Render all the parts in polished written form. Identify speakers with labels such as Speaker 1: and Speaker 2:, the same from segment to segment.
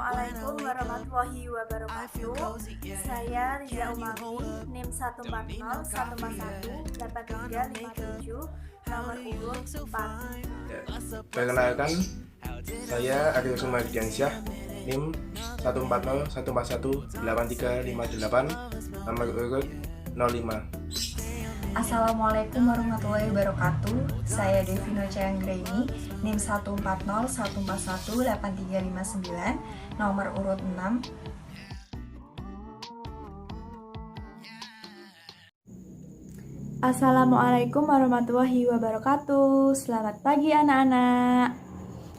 Speaker 1: Assalamualaikum warahmatullahi wabarakatuh. Saya Rizia Umami, NIM 14014118357, nomor urut 4.
Speaker 2: Perkenalkan, saya Aryo Sumardiansyah, NIM 14014418358, nomor urut 05.
Speaker 3: Assalamualaikum warahmatullahi wabarakatuh. Saya Devino Cayanggraini, NIM 14014418359, nomor urut 6.
Speaker 1: Assalamualaikum warahmatullahi wabarakatuh. Selamat pagi anak-anak.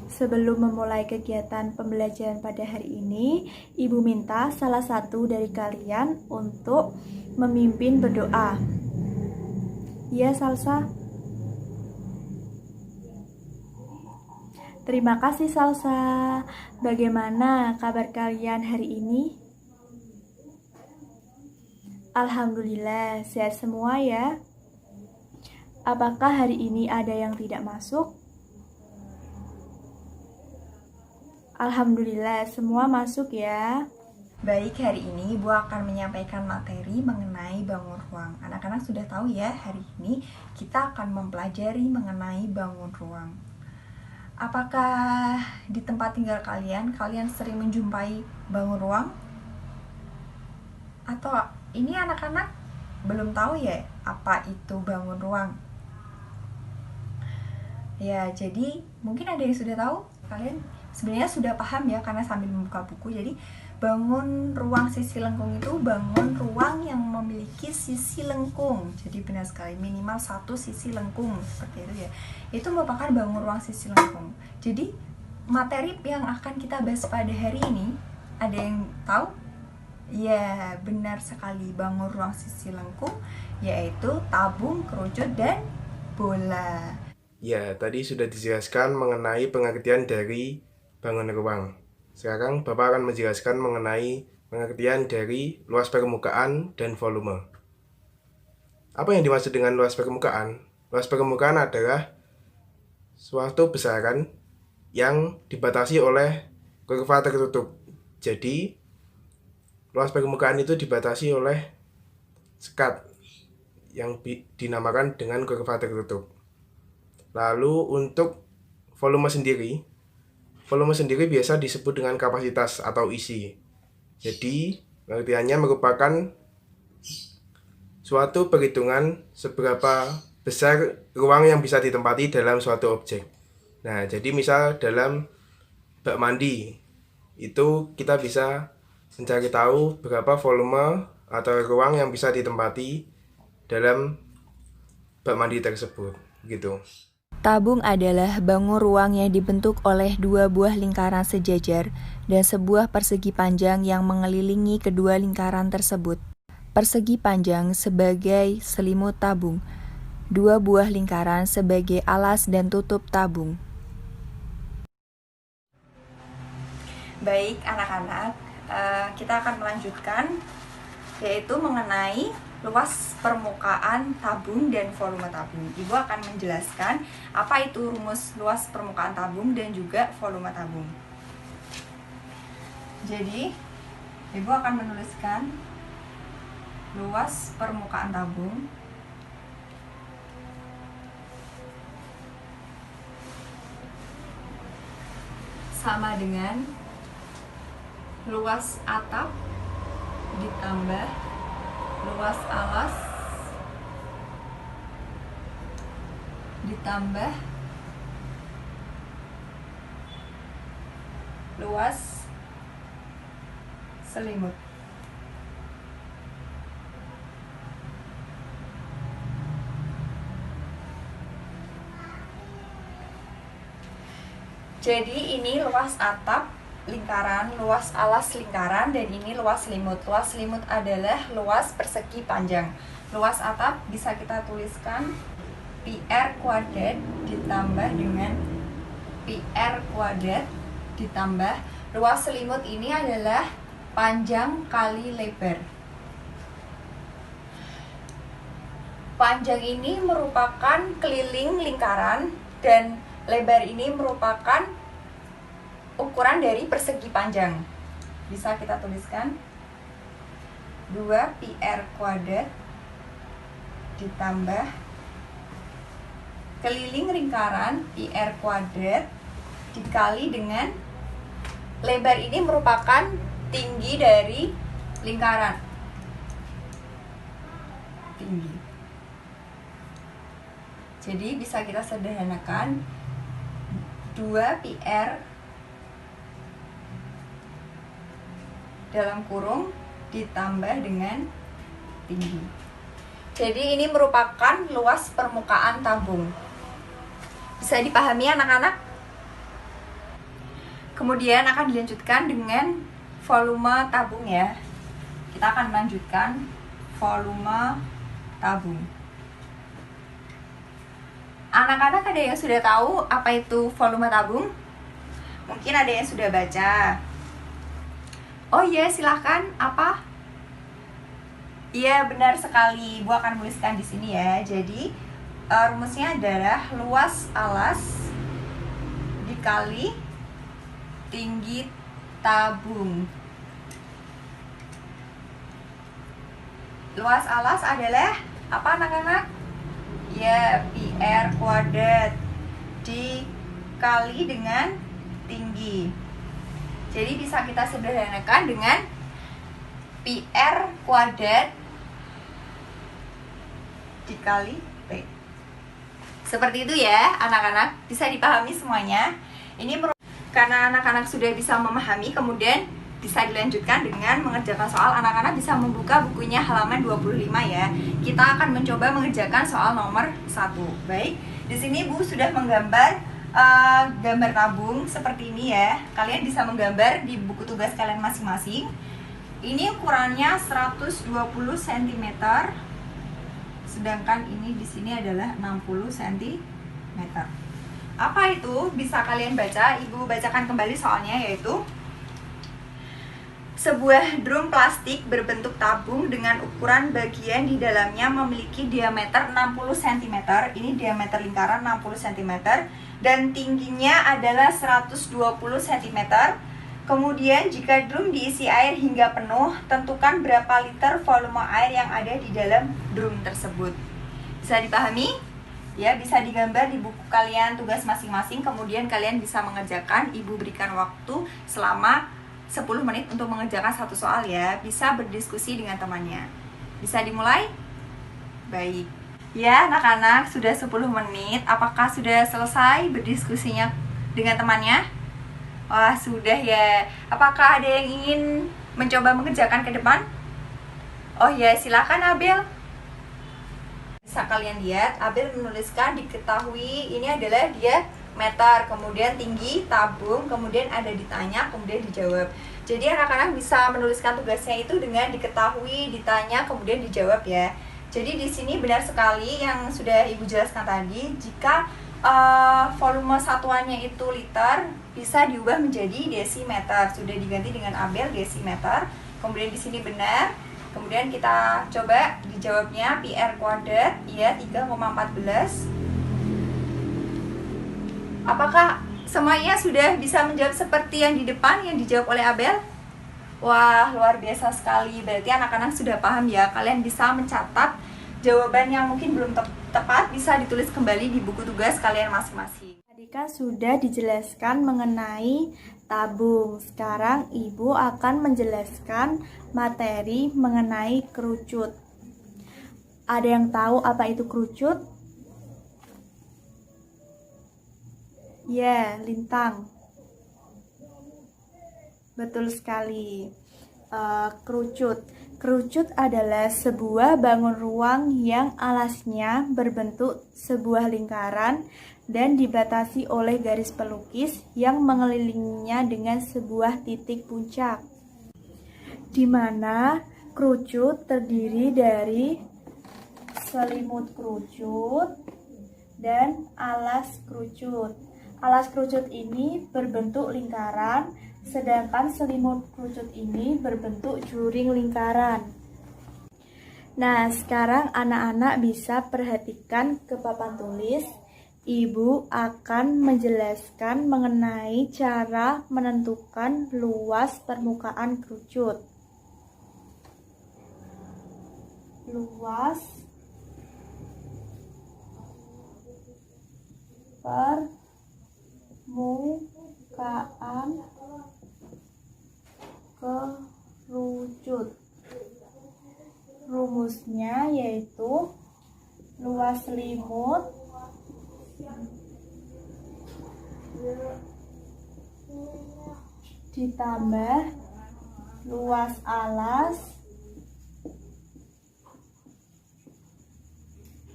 Speaker 1: Sebelum memulai kegiatan pembelajaran pada hari ini, Ibu minta salah satu dari kalian untuk memimpin berdoa. Ya, Salsa. Terima kasih, Salsa. Bagaimana kabar kalian hari ini? Alhamdulillah, sehat semua ya. Apakah hari ini ada yang tidak masuk? Alhamdulillah, semua masuk ya.
Speaker 3: Baik, hari ini Ibu akan menyampaikan materi mengenai bangun ruang. Anak-anak sudah tahu ya, hari ini kita akan mempelajari mengenai bangun ruang. Apakah di tempat tinggal kalian sering menjumpai bangun ruang? Atau ini anak-anak belum tahu ya apa itu bangun ruang? Ya, jadi mungkin ada yang sudah tahu. Kalian sebenarnya sudah paham ya karena sambil membuka buku. Jadi bangun ruang sisi lengkung itu bangun ruang yang memiliki sisi lengkung. Jadi benar sekali, minimal satu sisi lengkung seperti itu ya. Itu merupakan bangun ruang sisi lengkung. Jadi materi yang akan kita bahas pada hari ini, ada yang tahu? Ya, benar sekali, bangun ruang sisi lengkung yaitu tabung, kerucut, dan bola.
Speaker 2: Ya, tadi sudah dijelaskan mengenai pengertian dari bangun ruang. Sekarang Bapak akan menjelaskan mengenai pengertian dari luas permukaan dan volume. Apa yang dimaksud dengan luas permukaan? Luas permukaan adalah suatu besaran yang dibatasi oleh kurva tertutup. Jadi, luas permukaan itu dibatasi oleh sekat yang dinamakan dengan kurva tertutup. Lalu untuk volume sendiri biasa disebut dengan kapasitas atau isi. Jadi, pengertiannya merupakan suatu perhitungan seberapa besar ruang yang bisa ditempati dalam suatu objek. Nah, jadi misal dalam bak mandi, itu kita bisa mencari tahu berapa volume atau ruang yang bisa ditempati dalam bak mandi tersebut, gitu.
Speaker 4: Tabung adalah bangun ruang yang dibentuk oleh dua buah lingkaran sejajar dan sebuah persegi panjang yang mengelilingi kedua lingkaran tersebut. Persegi panjang sebagai selimut tabung, dua buah lingkaran sebagai alas dan tutup tabung.
Speaker 3: Baik anak-anak, kita akan melanjutkan yaitu mengenai luas permukaan tabung dan volume tabung. Ibu akan menjelaskan apa itu rumus luas permukaan tabung dan juga volume tabung. Jadi, Ibu akan menuliskan luas permukaan tabung sama dengan luas atap ditambah luas alas ditambah luas selimut. Jadi ini luas atap lingkaran, luas alas lingkaran, dan ini luas selimut. Luas selimut adalah luas persegi panjang. Luas atap bisa kita tuliskan PR kuadrat ditambah dengan PR kuadrat ditambah luas selimut ini adalah panjang kali lebar. Panjang ini merupakan keliling lingkaran dan lebar ini merupakan ukuran dari persegi panjang. Bisa kita tuliskan 2πr kuadrat ditambah keliling lingkaran πr kuadrat dikali dengan lebar ini merupakan tinggi dari lingkaran. Tinggi. Jadi bisa kita sederhanakan 2πr dalam kurung ditambah dengan tinggi. Jadi ini merupakan luas permukaan tabung. Bisa dipahami anak-anak? Kemudian akan dilanjutkan dengan volume tabung ya. Kita akan melanjutkan volume tabung. Anak-anak ada yang sudah tahu apa itu volume tabung? Mungkin ada yang sudah baca. Oh iya, silahkan. Apa? Iya, benar sekali. Bu akan menuliskan di sini ya. Jadi rumusnya adalah luas alas dikali tinggi tabung. Luas alas adalah apa anak-anak? Ya, πr kuadrat dikali dengan tinggi. Jadi bisa kita sederhanakan dengan πr kuadrat dikali P. Seperti itu ya anak-anak, bisa dipahami semuanya. Ini karena anak-anak sudah bisa memahami, kemudian bisa dilanjutkan dengan mengerjakan soal. Anak-anak bisa membuka bukunya halaman 25 ya. Kita akan mencoba mengerjakan soal nomor 1. Baik, di sini Bu sudah menggambar gambar tabung seperti ini ya. Kalian bisa menggambar di buku tugas kalian masing-masing. Ini ukurannya 120 cm, sedangkan ini di sini adalah 60 cm. Apa itu? Bisa kalian baca. Ibu bacakan kembali soalnya, yaitu sebuah drum plastik berbentuk tabung dengan ukuran bagian di dalamnya memiliki diameter 60 cm. Ini diameter lingkaran 60 cm dan tingginya adalah 120 cm. Kemudian jika drum diisi air hingga penuh, tentukan berapa liter volume air yang ada di dalam drum tersebut. Bisa dipahami? Ya, bisa digambar di buku kalian tugas masing-masing. Kemudian kalian bisa mengerjakan. Ibu berikan waktu selama 10 menit untuk mengerjakan satu soal ya. Bisa berdiskusi dengan temannya. Bisa dimulai? Baik. Ya, anak-anak, sudah 10 menit. Apakah sudah selesai berdiskusinya dengan temannya? Wah, sudah ya. Apakah ada yang ingin mencoba mengerjakan ke depan? Oh ya, silakan Abel. Bisa kalian lihat, Abel menuliskan diketahui ini adalah dia meter, kemudian tinggi tabung, kemudian ada ditanya, kemudian dijawab. Jadi anak-anak bisa menuliskan tugasnya itu dengan diketahui, ditanya, kemudian dijawab ya. Jadi di sini benar sekali yang sudah Ibu jelaskan tadi, jika volume satuannya itu liter, bisa diubah menjadi desimeter. Sudah diganti dengan Abel desimeter. Kemudian di sini benar. Kemudian kita coba dijawabnya πr kuadrat, ya 3,14. Apakah semuanya sudah bisa menjawab seperti yang di depan yang dijawab oleh Abel? Wah, luar biasa sekali. Berarti anak-anak sudah paham ya. Kalian bisa mencatat jawaban yang mungkin belum tepat, bisa ditulis kembali di buku tugas kalian masing-masing.
Speaker 1: Tadi kan sudah dijelaskan mengenai tabung. Sekarang Ibu akan menjelaskan materi mengenai kerucut. Ada yang tahu apa itu kerucut? Ya, Lintang. Betul sekali. Kerucut. Kerucut adalah sebuah bangun ruang yang alasnya berbentuk sebuah lingkaran dan dibatasi oleh garis pelukis yang mengelilinginya dengan sebuah titik puncak, di mana kerucut terdiri dari selimut kerucut dan alas kerucut. Alas kerucut ini berbentuk lingkaran, sedangkan selimut kerucut ini berbentuk juring lingkaran. Nah, sekarang anak-anak bisa perhatikan ke papan tulis Ibu akan menjelaskan mengenai cara menentukan luas permukaan kerucut. Luas permukaan kerucut. Rumusnya yaitu luas selimut ditambah luas alas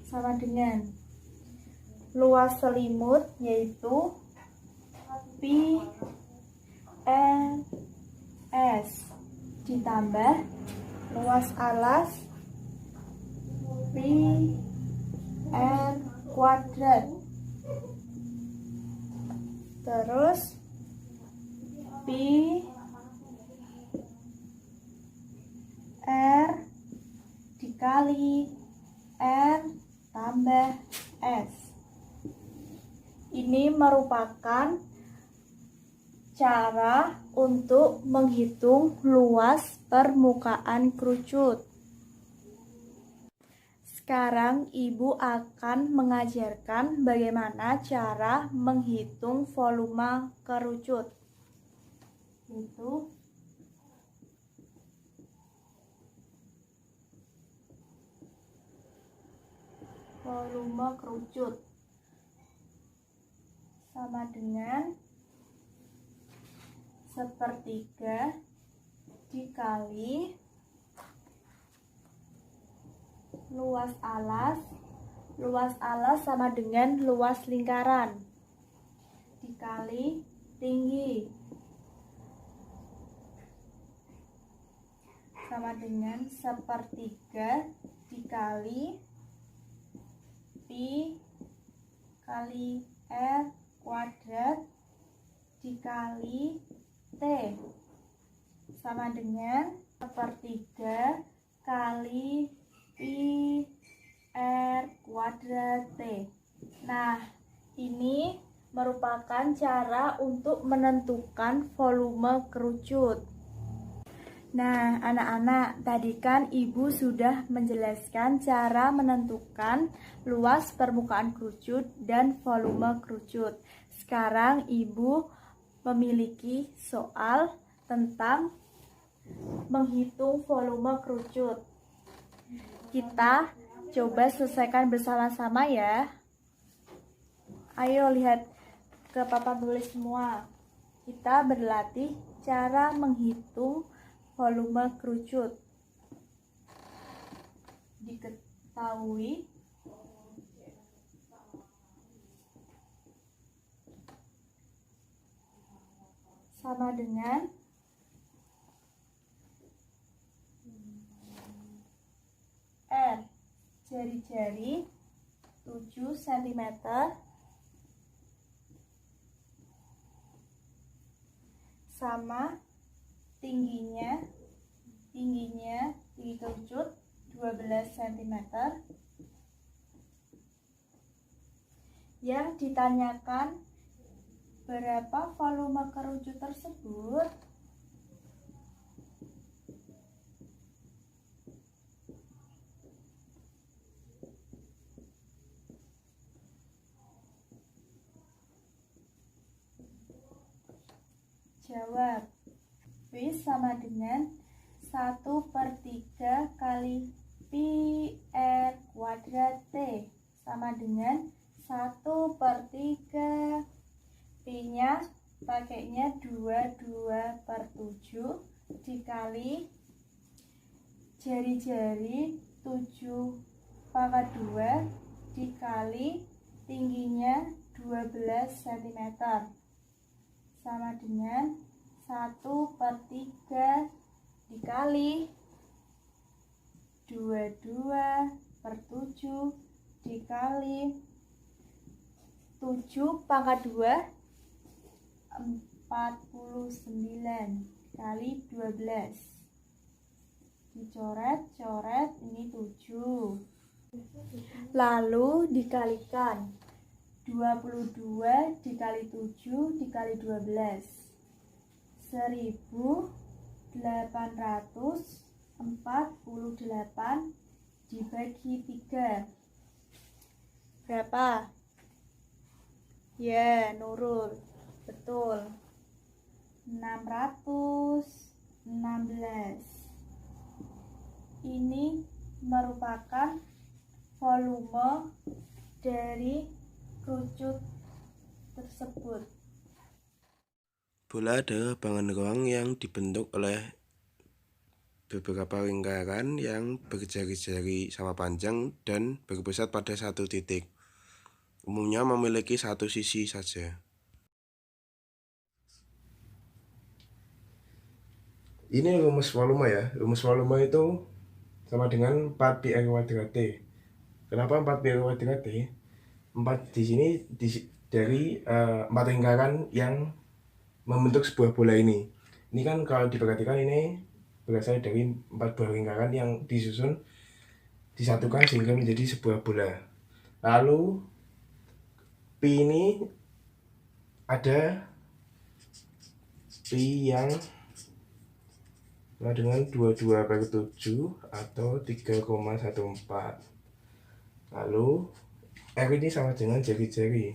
Speaker 1: sama dengan luas selimut yaitu PNS ditambah luas alas PN kuadrat. Terus pi R dikali R tambah S. Ini merupakan cara untuk menghitung luas permukaan kerucut. Sekarang Ibu akan mengajarkan bagaimana cara menghitung volume kerucut. Itu volume kerucut sama dengan sepertiga dikali luas alas. Luas alas sama dengan luas lingkaran dikali tinggi sama dengan sepertiga dikali pi kali R kuadrat dikali T sama dengan sepertiga kali pi R kuadrat T. Nah, ini merupakan cara untuk menentukan volume kerucut. Nah, anak-anak, tadi kan Ibu sudah menjelaskan cara menentukan luas permukaan kerucut dan volume kerucut. Sekarang Ibu memiliki soal tentang menghitung volume kerucut. Kita coba selesaikan bersama-sama ya. Ayo lihat ke papan tulis semua. Kita berlatih cara menghitung volume kerucut. Diketahui sama dengan R jari-jari 7 cm sama tinggi kerucut 12 cm. Yang ditanyakan berapa volume kerucut tersebut? Jawab. V sama dengan 1/3 kali pi R kuadrat T sama dengan 1/3. P-nya pakainya 2/7 dikali jari-jari 7/2 dikali tingginya 12 cm sama dengan 1/3 dikali 22/7 dikali 7/2 49 kali 12. Dicoret-coret, ini 7. Lalu dikalikan. 22 dikali 7 dikali 12. 1848 dibagi 3. Berapa? Ya, Nurul. Betul. 616. Ini merupakan volume dari kerucut tersebut.
Speaker 2: Bola adalah bangun ruang yang dibentuk oleh beberapa lingkaran yang berjari-jari sama panjang dan berpusat pada satu titik. Umumnya memiliki satu sisi saja. Ini rumus volume ya. Rumus volume itu sama dengan 4 pi r kuadrat T. Kenapa 4 pi r kuadrat T? 4 di sini dari 4 lingkaran yang membentuk sebuah bola ini. Ini kan kalau diperhatikan ini berasal dari 4 buah lingkaran yang disusun disatukan sehingga menjadi sebuah bola. Lalu pi ini ada pi yang sama dengan 22/7 atau 3,14. Lalu R ini sama dengan jari-jari.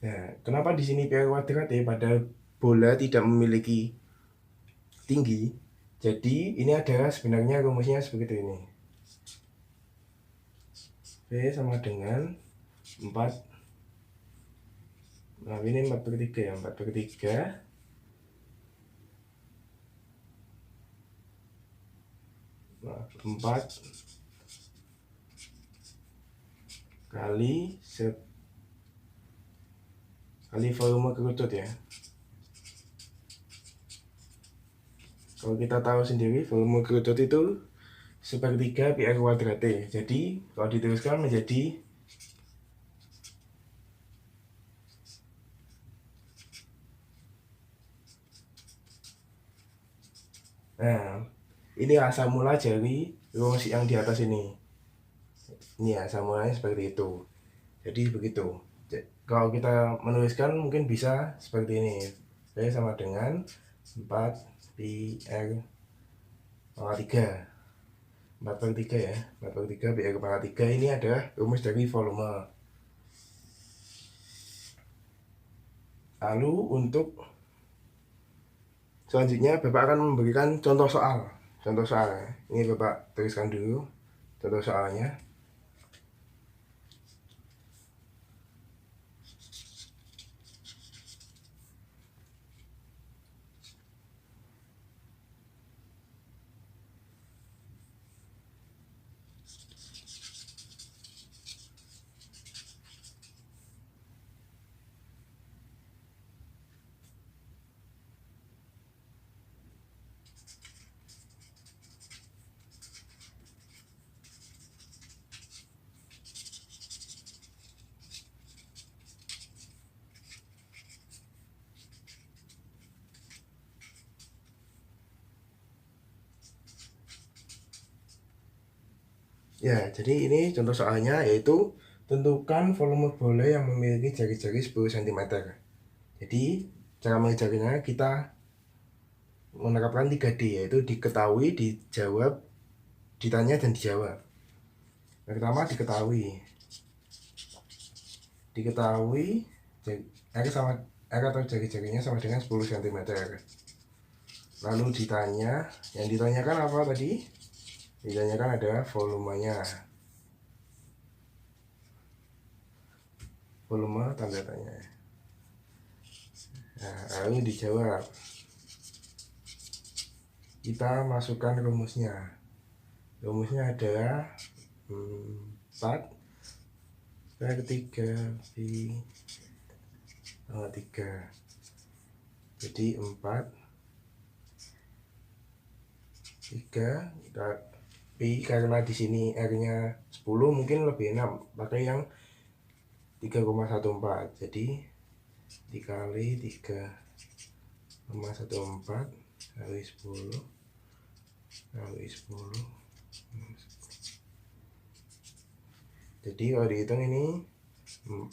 Speaker 2: Nah, kenapa di sini pi r kuadrat ya? Padahal bola tidak memiliki tinggi. Jadi ini adalah sebenarnya rumusnya seperti ini. V sama dengan 4. Nah, ini 4/3 ya, 4/3 4 kali volume kerucut ya. Kalau kita tahu sendiri volume kerucut itu 1/3 pi r kuadrat T. Jadi kalau dituliskan menjadi nah, ini asal mula dari rumus yang di atas ini. Ini asal mulanya seperti itu. Jadi begitu. Kalau kita menuliskan mungkin bisa seperti ini. V sama dengan 4 pi r pangkat 3. 4/3 ya. 4/3 pi r pangkat 3 ini adalah rumus dari volume. Lalu untuk selanjutnya Bapak akan memberikan contoh soal. Ini Bapak tuliskan dulu contoh soalnya. Ya, jadi ini contoh soalnya yaitu tentukan volume bola yang memiliki jari-jari 10 cm. Jadi cara mengerjakannya kita menerapkan 3D, yaitu diketahui, dijawab, ditanya, dan dijawab. Yang pertama diketahui R atau jari-jarinya sama dengan 10 cm. Lalu ditanya, yang ditanyakan apa tadi? Ditanyakan adalah volumenya. Volume tanda tanya. Nah, lalu dijawab. Kita masukkan rumusnya. Rumusnya adalah 4/3 pi pangkat 3. Jadi 4/3 pi, karena di sini R-nya 10 mungkin lebih enak pakai yang 3,14. Jadi dikali 3,14 kali 10 kali 10. Jadi kalau dihitung ini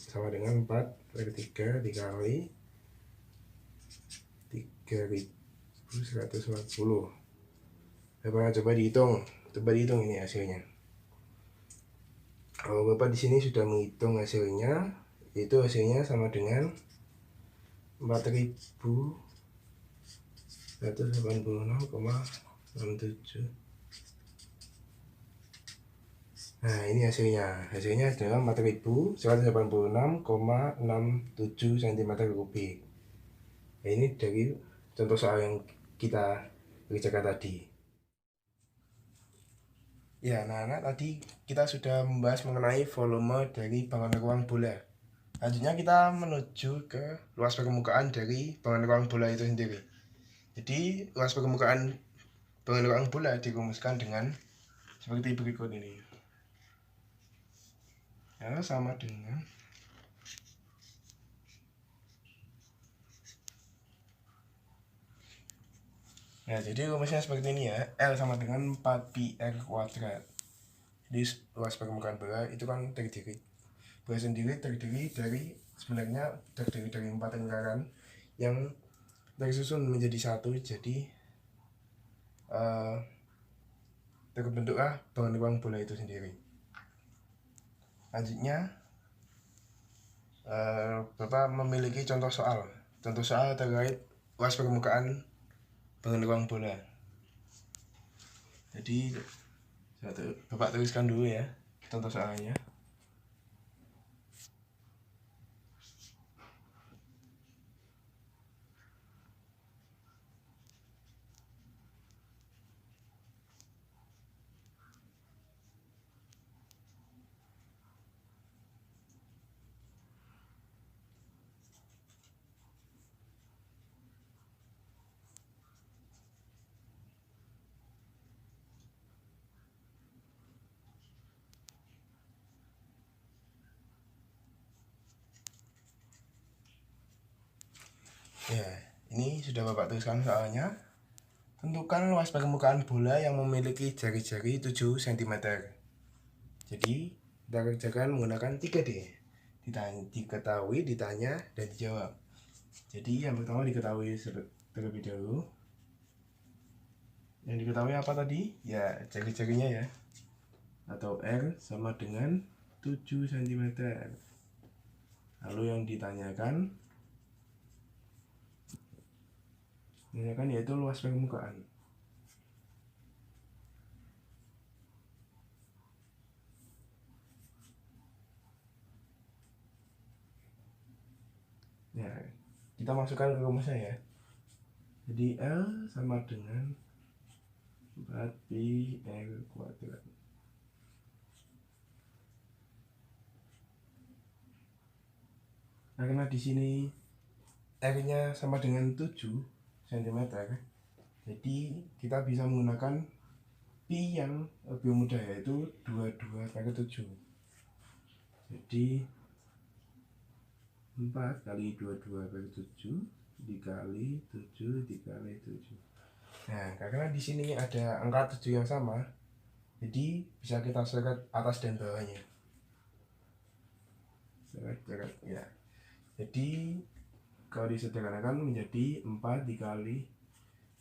Speaker 2: sama dengan 4 per 3 dikali 3140. Coba dihitung ini hasilnya. Kalau Bapak di sini sudah menghitung hasilnya, itu hasilnya sama dengan 4186,67. Nah, ini hasilnya adalah 4186,67 cm3. Nah, ini dari contoh soal yang kita kerjakan tadi. Ya, anak-anak, tadi kita sudah membahas mengenai volume dari bangunan ruang bola. Selanjutnya kita menuju ke luas permukaan dari bangunan ruang bola itu sendiri. Jadi, luas permukaan bangunan ruang bola dirumuskan dengan seperti berikut ini. Ya, sama dengan jadi rumusnya seperti ini ya. L sama dengan 4pi R kuadrat. Jadi luas permukaan bola itu kan terdiri dari sebenarnya terdiri dari 4 lingkaran yang tersusun menjadi satu. Jadi terbentuklah bangunan ruang bola itu sendiri. Selanjutnya Bapak memiliki contoh soal terkait luas permukaan bangunan ruang bola. Jadi Bapak tuliskan dulu ya contoh soalnya. Ya, ini sudah Bapak tuliskan soalnya. Tentukan luas permukaan bola yang memiliki jari-jari 7 cm. Jadi, kita kerjakan menggunakan 3D. Diketahui, ditanya, dan dijawab. Jadi, yang pertama diketahui terlebih dahulu. Yang diketahui apa tadi? Ya, jari-jarinya ya. Atau R sama dengan 7 cm. Lalu yang ditanyakan yaitu luas permukaan. Ya, kita masukkan ke rumusnya ya. Jadi L sama dengan 4pi R kuadrat. Nah, karena di sini R-nya sama dengan 7 cm, jadi kita bisa menggunakan pi yang lebih mudah, yaitu 22 per 7. Jadi 4 kali 22 per 7 dikali 7 dikali 7. Nah, karena di sini ada angka 7 yang sama, jadi bisa kita seret atas dan bawahnya. Seret ya. Jadi kalau disederhanakan menjadi 4 dikali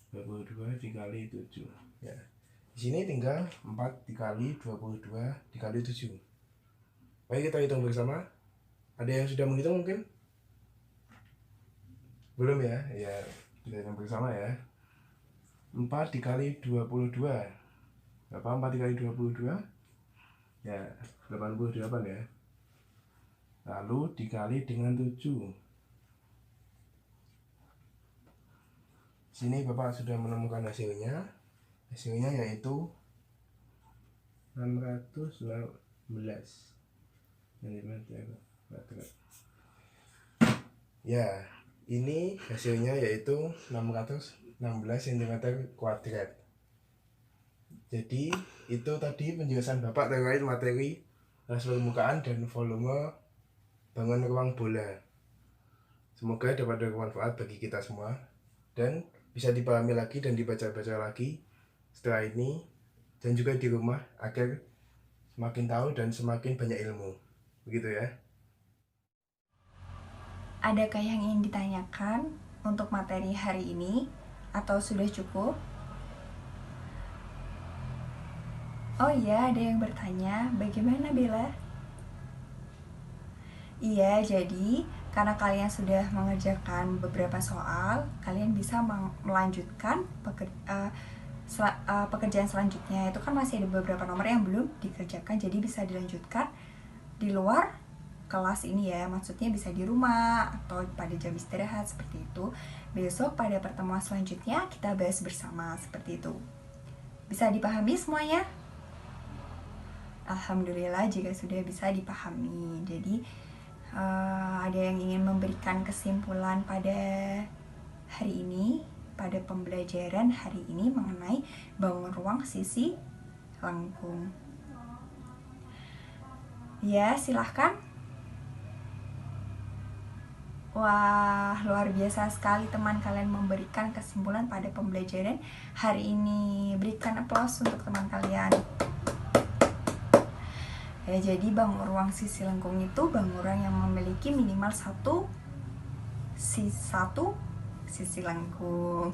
Speaker 2: 22 dikali 7. Ya. Di sini tinggal 4 dikali 22 dikali 7. Baik, kita hitung bersama. Ada yang sudah menghitung mungkin? Belum ya? Ya, kita hitung bersama ya. 4 dikali 22. Berapa 4 dikali 22? Ya, 88 ya. Lalu dikali dengan 7. Sini Bapak sudah menemukan hasilnya. Hasilnya yaitu 616 cm². Ya, ini hasilnya yaitu 616 cm². Jadi itu tadi penjelasan Bapak terkait materi luas permukaan dan volume bangunan ruang bola. Semoga dapat bermanfaat bagi kita semua dan bisa dipahami lagi dan dibaca-baca lagi setelah ini dan juga di rumah agar semakin tahu dan semakin banyak ilmu. Begitu ya.
Speaker 3: Adakah yang ingin ditanyakan untuk materi hari ini atau sudah cukup? Oh iya, ada yang bertanya, bagaimana Bella? Iya, jadi karena kalian sudah mengerjakan beberapa soal, kalian bisa melanjutkan pekerjaan selanjutnya. Itu kan masih ada beberapa nomor yang belum dikerjakan, jadi bisa dilanjutkan di luar kelas ini ya, maksudnya bisa di rumah atau pada jam istirahat seperti itu. Besok pada pertemuan selanjutnya kita bahas bersama seperti itu. Bisa dipahami semuanya? Alhamdulillah jika sudah bisa dipahami. Jadi ada yang ingin memberikan kesimpulan pada hari ini, pada pembelajaran hari ini mengenai bangun ruang sisi lengkung. Ya, silahkan. Wah, luar biasa sekali teman kalian memberikan kesimpulan pada pembelajaran hari ini. Berikan aplaus untuk teman kalian. Ya, jadi bangun ruang sisi lengkung itu bangun ruang yang memiliki minimal satu sisi lengkung.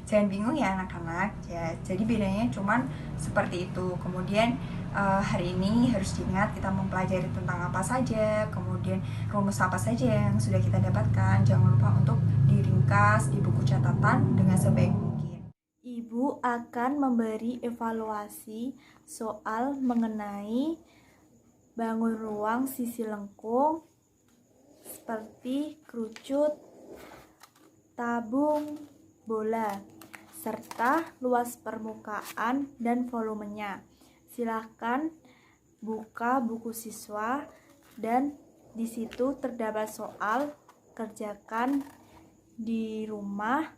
Speaker 3: Jangan bingung ya anak-anak ya. Jadi bedanya cuman seperti itu. Kemudian hari ini harus diingat kita mempelajari tentang apa saja, kemudian rumus apa saja yang sudah kita dapatkan. Jangan lupa untuk diringkas di buku catatan dengan sebaik mungkin.
Speaker 1: Ibu akan memberi evaluasi soal mengenai bangun ruang sisi lengkung seperti kerucut, tabung, bola, serta luas permukaan dan volumenya. Silahkan buka buku siswa dan di situ terdapat soal, kerjakan di rumah.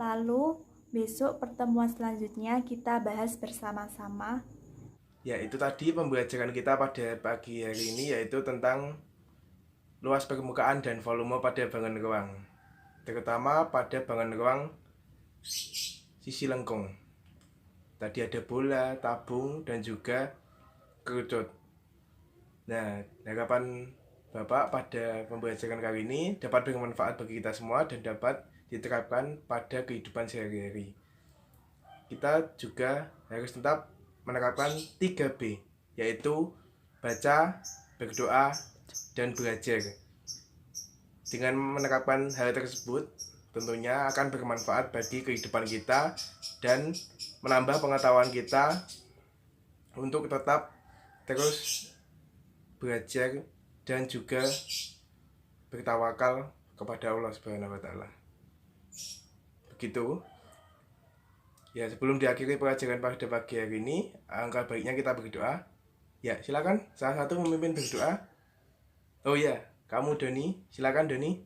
Speaker 1: Lalu besok pertemuan selanjutnya kita bahas bersama-sama.
Speaker 2: Ya, itu tadi pembelajaran kita pada pagi hari ini, yaitu tentang luas permukaan dan volume pada bangun ruang, terutama pada bangun ruang sisi lengkung. Tadi ada bola, tabung, dan juga kerucut. Nah, harapan Bapak pada pembelajaran kali ini dapat bermanfaat bagi kita semua dan dapat diterapkan pada kehidupan sehari-hari. Kita juga harus tetap menerapkan 3B, yaitu baca, berdoa, dan belajar. Dengan menerapkan hal tersebut, tentunya akan bermanfaat bagi kehidupan kita dan menambah pengetahuan kita untuk tetap terus belajar dan juga bertawakal kepada Allah Subhanahu wa Ta'ala. Begitu. Ya, sebelum diakhiri pelajaran pada pagi hari ini, angka baiknya kita berdoa. Ya, silakan salah satu memimpin berdoa. Oh ya, kamu Doni, silakan Doni.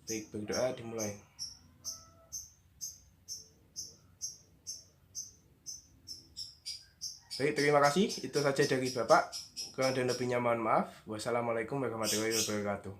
Speaker 2: Baik, berdoa dimulai. Baik, terima kasih. Itu saja dari Bapak. Kurang dan lebihnya mohon maaf. Wassalamualaikum warahmatullahi wabarakatuh.